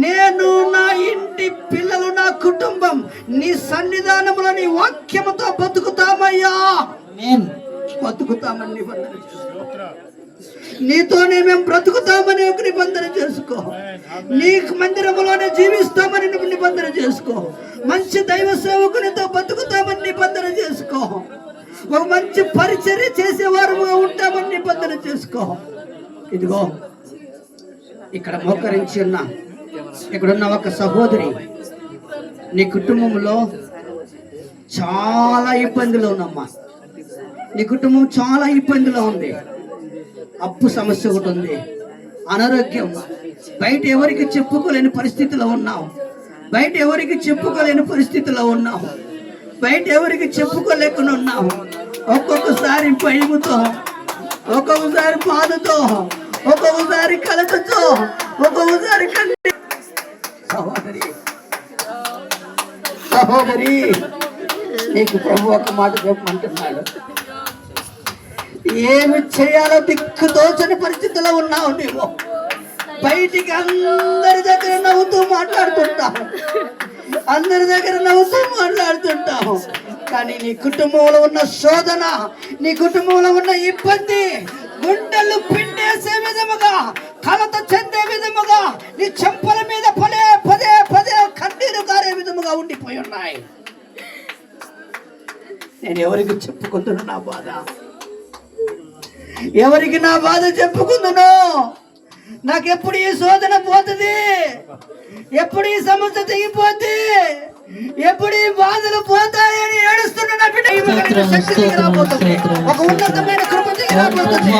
[SPEAKER 1] నేను, నా ఇంటి పిల్లలు, నా కుటుంబం నీ సన్నిధానంలో నీ వాక్యముతో బతుకుతామయ్యా. బతుకుతామని నిబంధన చేసుకో. నీతోనే మేము బ్రతుకుతామని ఒక నిబంధన చేసుకో. నీ మందిరంలోనే జీవిస్తామని నిబంధన చేసుకో. మంచి దైవ సేవకునితో బతుకుతామని నిబంధన చేసుకో. ఒక మంచి పరిచర్య చేసేవారుగా ఉంటామని నిబంధన చేసుకో. ఇదిగో ఇక్కడ మోకరించి ఉన్న ఇక్కడున్న ఒక సహోదరి, నీ కుటుంబంలో చాలా ఇబ్బందులు ఉన్నమ్మా. నీ కుటుంబం చాలా ఇబ్బందిలో ఉంది. అప్పు సమస్య ఒకటి ఉంది, అనారోగ్యం, బయట ఎవరికి చెప్పుకోలేని పరిస్థితిలో ఉన్నావు. బయట ఎవరికి చెప్పుకోలేని పరిస్థితిలో ఉన్నావు. బయట ఎవరికి చెప్పుకోలేకుండా ఉన్నావు. ఒక్కొక్కసారి భయముతో, ఒక్కొక్కసారి బాధతో, ఒక్కొక్కసారి కలతతో, ఒక్కొక్కసారి కంటి. సహోదరి, సహోదరి, నీకు ప్రభు ఒక మాట చెప్పమంటున్నాడు. ఏమి చేయాలో దిక్కు తోచని పరిస్థితిలో ఉన్నావు నీవు. బయటికి అందరి దగ్గర నవ్వుతూ మాట్లాడుతుంటావు, అందరి దగ్గర నవ్వుతూ మాట్లాడుతుంటావు. కానీ నీ కుటుంబంలో ఉన్న శోధన, నీ కుటుంబంలో ఉన్న ఇబ్బంది గుండెలు పిండేసే విధముగా, కలత చెందే విధముగా, నీ చెంపల మీద పదే పదే పదే కన్నీరు కారే విధముగా ఉండిపోయి ఉన్నాయి. నేను ఎవరికి చెప్పుకుంటున్నా నా బాధ? ఎవరికి నా బాధ చెప్పుకుందును? నాకెప్పుడు ఈ శోధన పోతుంది? ఎప్పుడు ఈ సమస్య తెగిపోద్ది? ఎప్పుడు ఈ బాధలు పోతాయని ఏడుస్తున్నా నా బిడ్డ. శక్తి దిగి రాబోతుంది, ఒక ఉన్నతమైన కృప దిగి రాబోతుంది.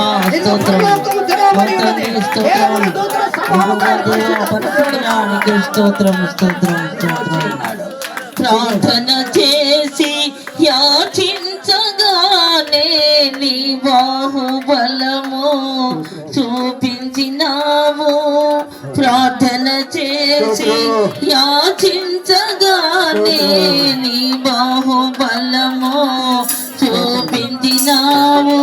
[SPEAKER 3] ప్రార్థన చేసి యాచించగానే నీ బాహుబలము చూపించినావు. ప్రార్థన చేసి యాచించగానే నీ బాహుబలము చూపించినావు.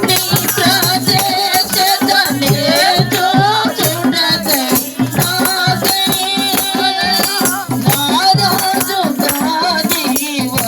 [SPEAKER 3] నీ ప్రదేశతనే చూచుటకై నారాజుగా నీవు